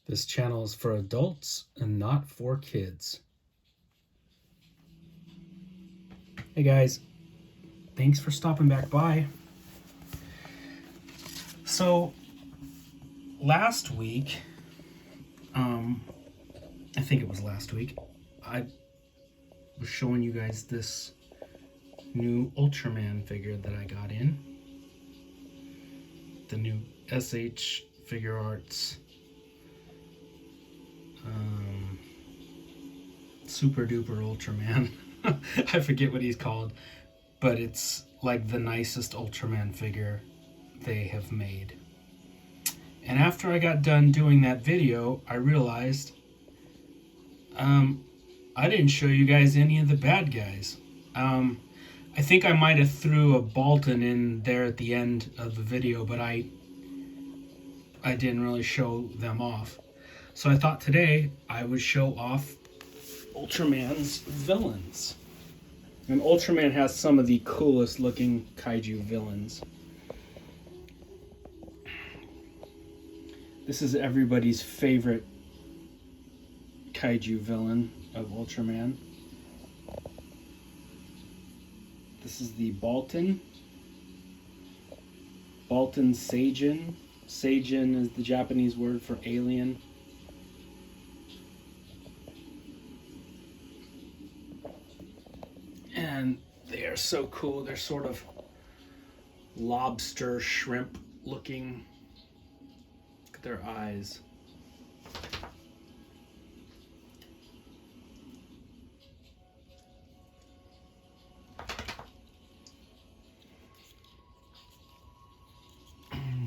This channel is for adults and not for kids. Hey guys, thanks for stopping back by. So, last week, I think it was last week, I was showing you guys this new Ultraman figure that I got in. The new SH Figurarts Super Duper Ultraman. I forget what he's called, but it's like the nicest Ultraman figure they have made. And after I got done doing that video, I realized I didn't show you guys any of the bad guys. I think I might have threw a Bolton in there at the end of the video, but I didn't really show them off. So I thought today I would show off Ultraman's villains. And Ultraman has some of the coolest looking Kaiju villains. This is everybody's favorite Kaiju villain of Ultraman. This is the Bolton. Bolton Seijin. Seijin is the Japanese word for alien. And they are so cool. They're sort of lobster shrimp looking. Look at their eyes.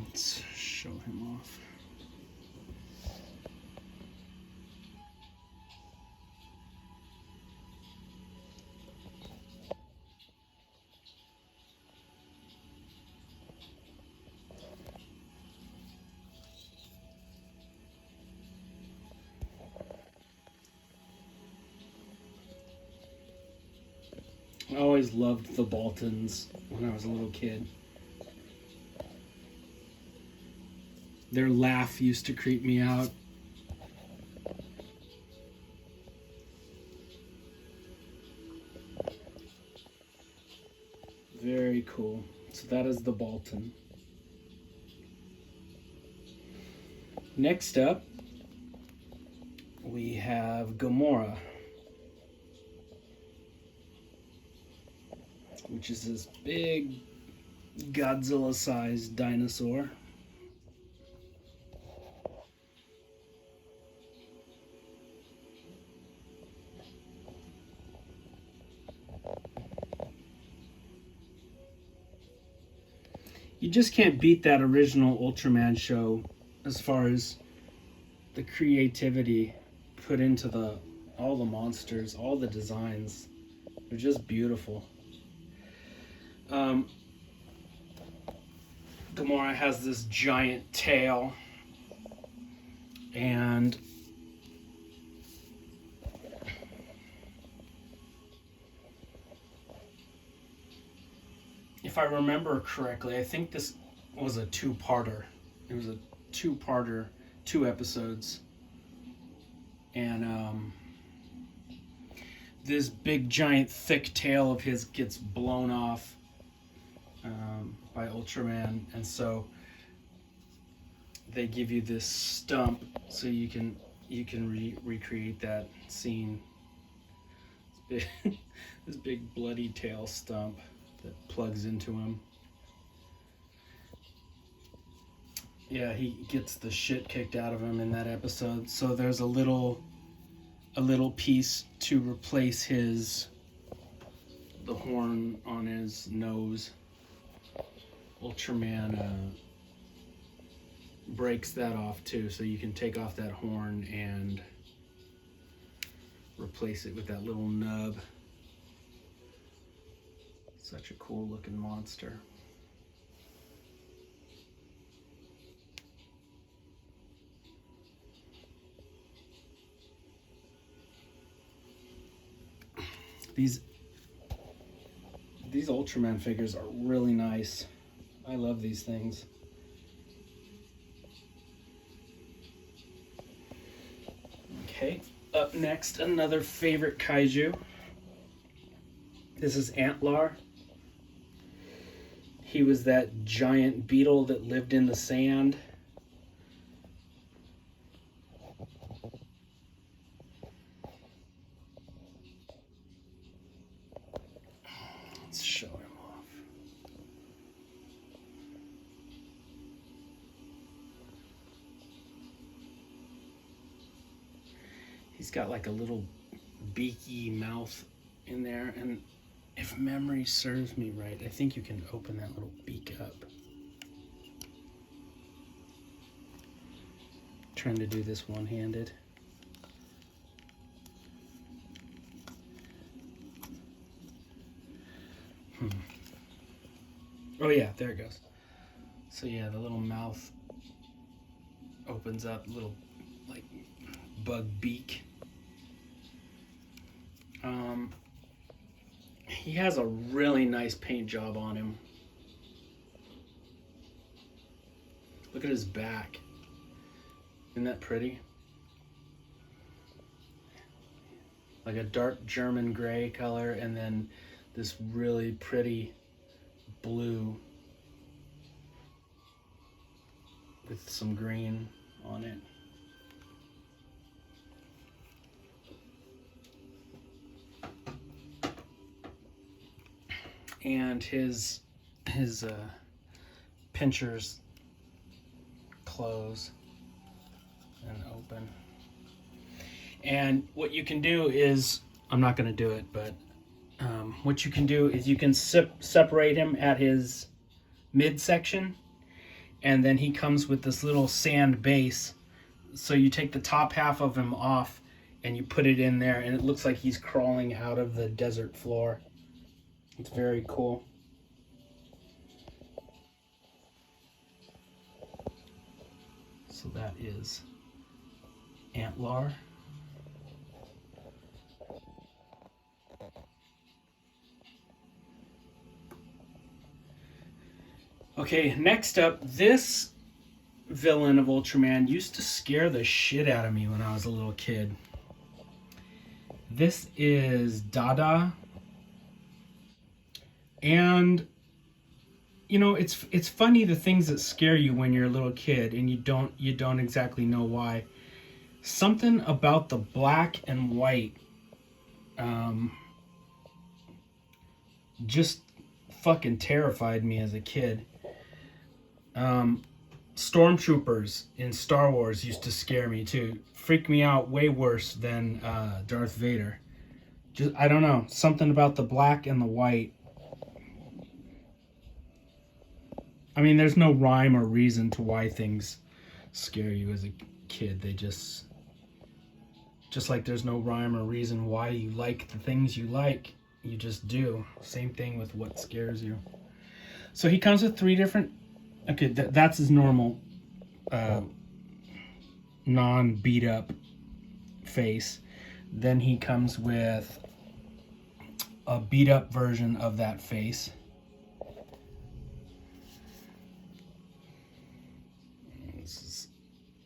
Let's show him off. I always loved the Boltons when I was a little kid. Their laugh used to creep me out. Very cool. So that is the Bolton. Next up, we have Gamora, which is this big Godzilla-sized dinosaur. You just can't beat that original Ultraman show as far as the creativity put into all the monsters, all the designs. They're just beautiful. Gamora has this giant tail, and if I remember correctly, I think this was a two-parter. It was a two-parter, 2 episodes. And this big, giant, thick tail of his gets blown off by Ultraman. And so they give you this stump so you can recreate that scene. This big bloody tail stump that plugs into him. Yeah, he gets the shit kicked out of him in that episode. So there's a little piece to replace the horn on his nose. Ultraman breaks that off too, so you can take off that horn and replace it with that little nub. Such a cool looking monster. These Ultraman figures are really nice. I love these things. Okay, up next, another favorite kaiju. This is Antlar. He was that giant beetle that lived in the sand. Let's show him off. He's got like a little beaky mouth in there, and if memory serves me right, I think you can open that little beak up. Trying to do this one-handed. Oh yeah, there it goes. So yeah, the little mouth opens up, little like bug beak. He has a really nice paint job on him. Look at his back. Isn't that pretty? Like a dark German gray color, and then this really pretty blue with some green on it. And his pinchers close and open. And what you can do is, I'm not going to do it, but what you can do is you can separate him at his midsection, and then he comes with this little sand base. So you take the top half of him off and you put it in there, and it looks like he's crawling out of the desert floor. It's very cool. So that is Antlar. Okay, next up, this villain of Ultraman used to scare the shit out of me when I was a little kid. This is Dada. And you know, it's funny, the things that scare you when you're a little kid and you don't exactly know why. Something about the black and white just fucking terrified me as a kid. Stormtroopers in Star Wars used to scare me too. Freak me out way worse than Darth Vader. Just, I don't know, something about the black and the white. I mean, there's no rhyme or reason to why things scare you as a kid. They just like there's no rhyme or reason why you like the things you like. You just do. Same thing with what scares you. So he comes with 3 different... Okay, that's his normal non-beat up face. Then he comes with a beat up version of that face. This is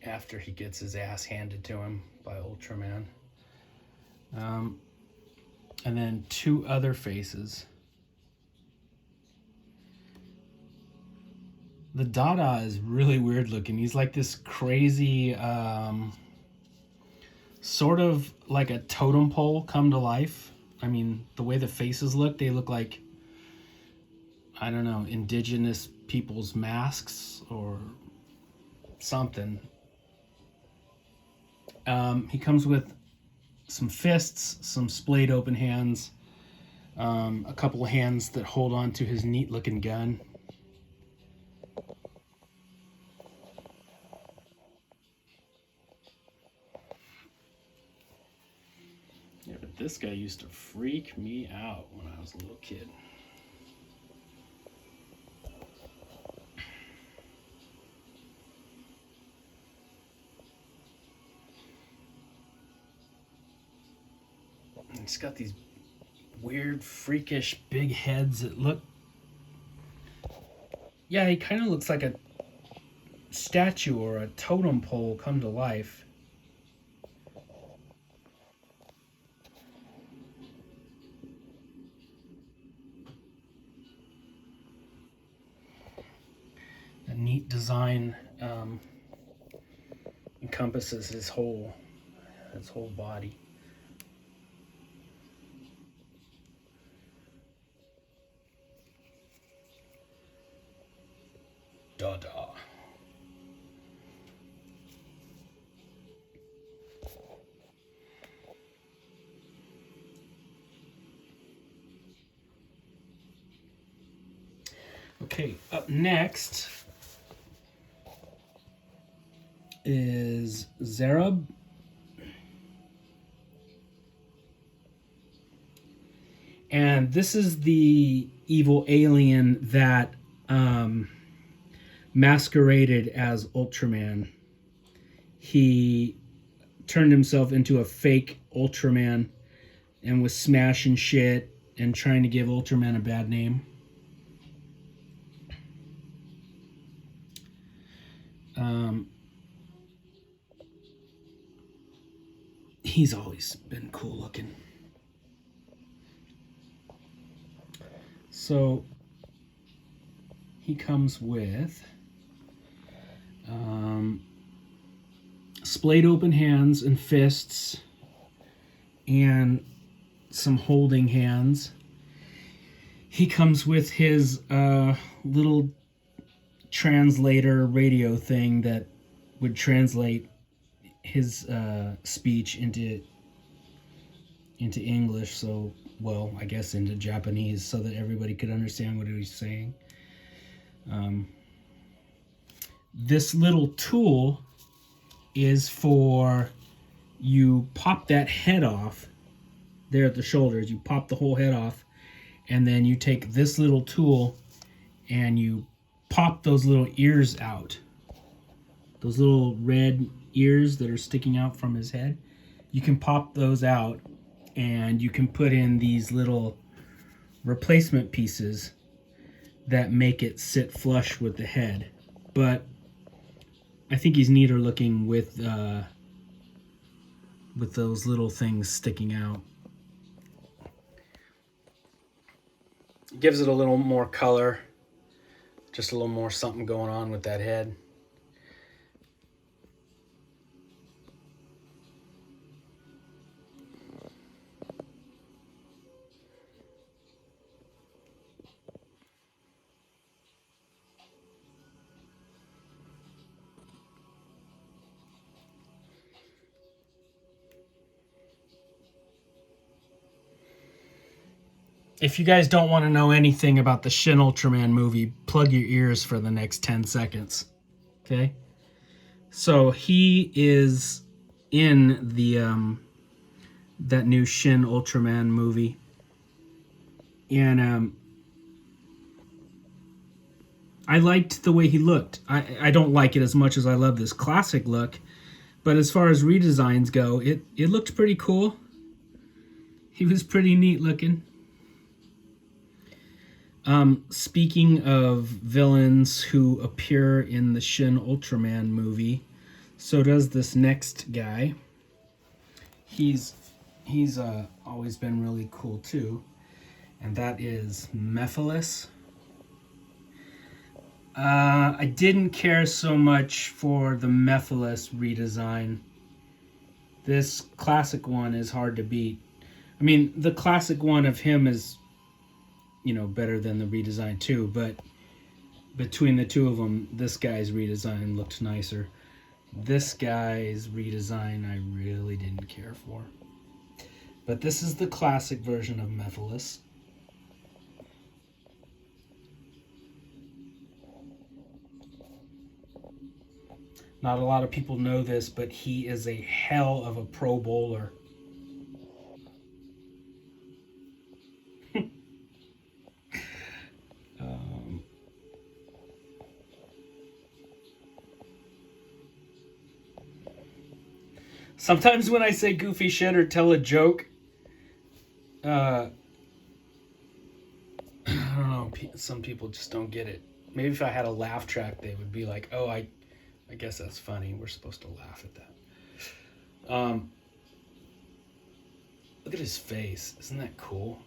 after he gets his ass handed to him by Ultraman. And then 2 other faces. The Dada is really weird looking. He's like this crazy, sort of like a totem pole come to life. I mean, the way the faces look, they look like, I don't know, indigenous people's masks or something. He comes with some fists, some splayed open hands, a couple of hands that hold on to his neat looking gun. Yeah, but this guy used to freak me out when I was a little kid. And it's got these weird, freakish, big heads that look... Yeah, he kind of looks like a statue or a totem pole come to life. design encompasses his whole body. Dada. Okay, up next is Zerub. And this is the evil alien that masqueraded as Ultraman. He turned himself into a fake Ultraman and was smashing shit and trying to give Ultraman a bad name. He's always been cool looking. So he comes with splayed open hands and fists and some holding hands. He comes with his little translator radio thing that would translate his speech into English, so, well, I guess into Japanese, so that everybody could understand what he was saying. This little tool is for, you pop that head off there at the shoulders, you pop the whole head off, and then you take this little tool and you pop those little ears out. Those little red ears that are sticking out from his head. You can pop those out and you can put in these little replacement pieces that make it sit flush with the head. But I think he's neater looking with those little things sticking out. Gives it a little more color. Just a little more something going on with that head. If you guys don't want to know anything about the Shin Ultraman movie, plug your ears for the next 10 seconds. Okay? So he is in the that new Shin Ultraman movie. And I liked the way he looked. I don't like it as much as I love this classic look. But as far as redesigns go, it looked pretty cool. He was pretty neat looking. Speaking of villains who appear in the Shin Ultraman movie, so does this next guy. He's always been really cool too, and that is Methodless. I didn't care so much for the Methodless redesign. This classic one is hard to beat. I mean, the classic one of him is, better than the redesign too, but between the two of them, this guy's redesign looked nicer. This guy's redesign I really didn't care for. But this is the classic version of Methodless. Not a lot of people know this, but he is a hell of a pro bowler. Sometimes when I say goofy shit or tell a joke, I don't know, some people just don't get it. Maybe if I had a laugh track, they would be like, oh, I guess that's funny. We're supposed to laugh at that. Look at his face. Isn't that cool?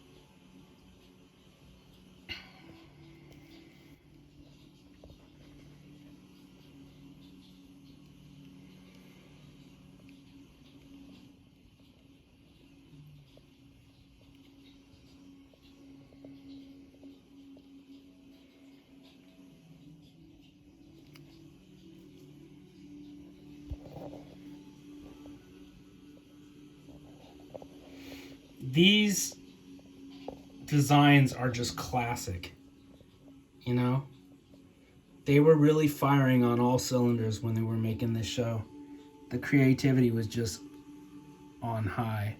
these designs are just classic. You know? They were really firing on all cylinders when they were making this show. The creativity was just on high.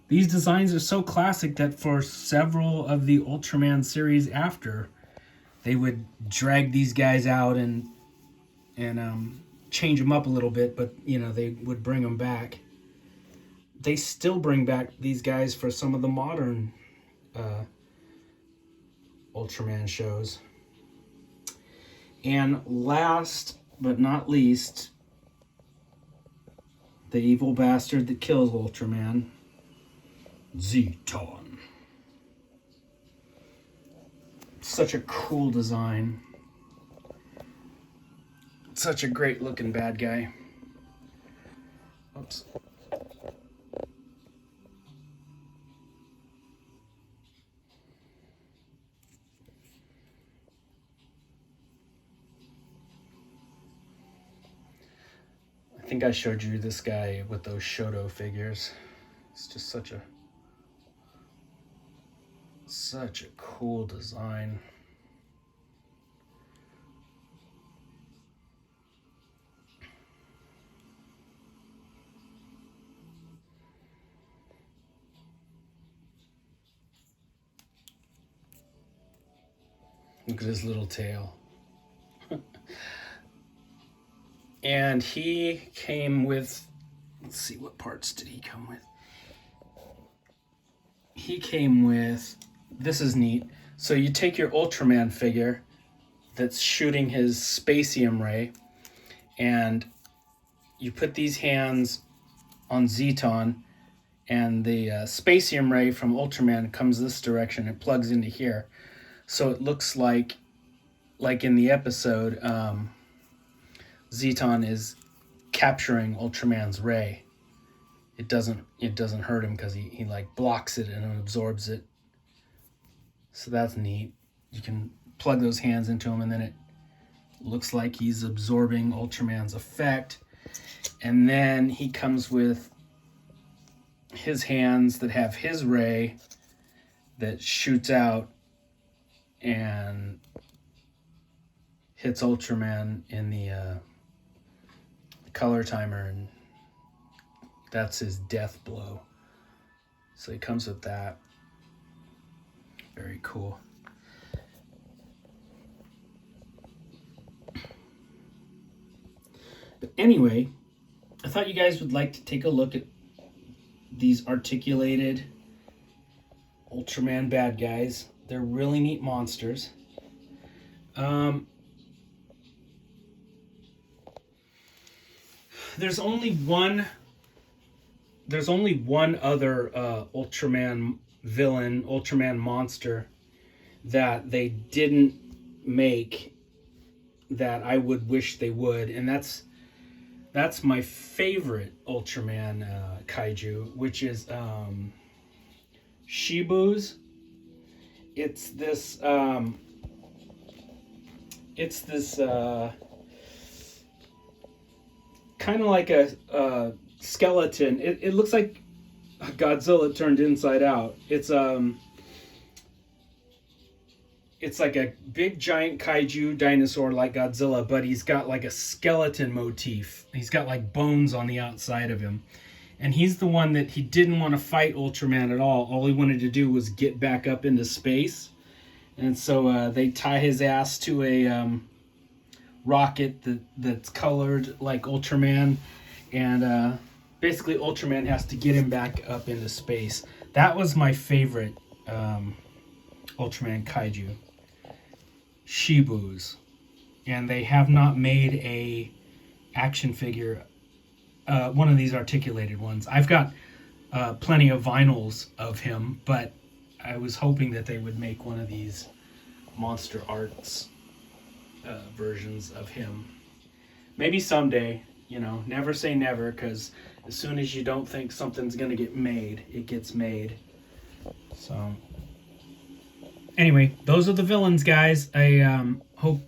These designs are so classic that for several of the Ultraman series after, they would drag these guys out and change them up a little bit, but you know, they would bring them back. They still bring back these guys for some of the modern Ultraman shows. And last but not least, the evil bastard that kills Ultraman, Zeton. Such a cool design. Such a great looking bad guy. Oops. I think I showed you this guy with those Shoto figures. It's just such a cool design. Look at his little tail. And he came with, let's see, what parts did he come with? He came with, this is neat. So you take your Ultraman figure that's shooting his spacium ray, and you put these hands on Zeton, and the spacium ray from Ultraman comes this direction. It plugs into here. So it looks like in the episode, Zeton is capturing Ultraman's ray. It doesn't hurt him because he like blocks it and absorbs it. So that's neat. You can plug those hands into him, and then it looks like he's absorbing Ultraman's effect. And then he comes with his hands that have his ray that shoots out and hits Ultraman in the color timer, and that's his death blow. So he comes with that. Very cool. But anyway, I thought you guys would like to take a look at these articulated Ultraman bad guys. They're really neat monsters. There's only one other Ultraman villain, Ultraman monster that they didn't make that I would wish they would, and that's my favorite Ultraman kaiju, which is Shibu's. It's this kind of like a skeleton. It looks like Godzilla turned inside out. It's like a big giant kaiju dinosaur like Godzilla, but he's got like a skeleton motif. He's got like bones on the outside of him. And he's the one that he didn't want to fight Ultraman at all. All he wanted to do was get back up into space. And so they tie his ass to a rocket that's colored like Ultraman. And basically Ultraman has to get him back up into space. That was my favorite Ultraman kaiju. Shibu's. And they have not made a action figure, one of these articulated ones. I've got plenty of vinyls of him, but I was hoping that they would make one of these Monster Arts versions of him. Maybe someday, you know, never say never, because as soon as you don't think something's going to get made, it gets made. So, anyway, those are the villains, guys. I hope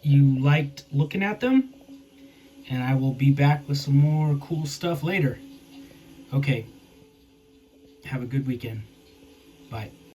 you liked looking at them. and I will be back with some more cool stuff later. Okay. Have a good weekend. Bye.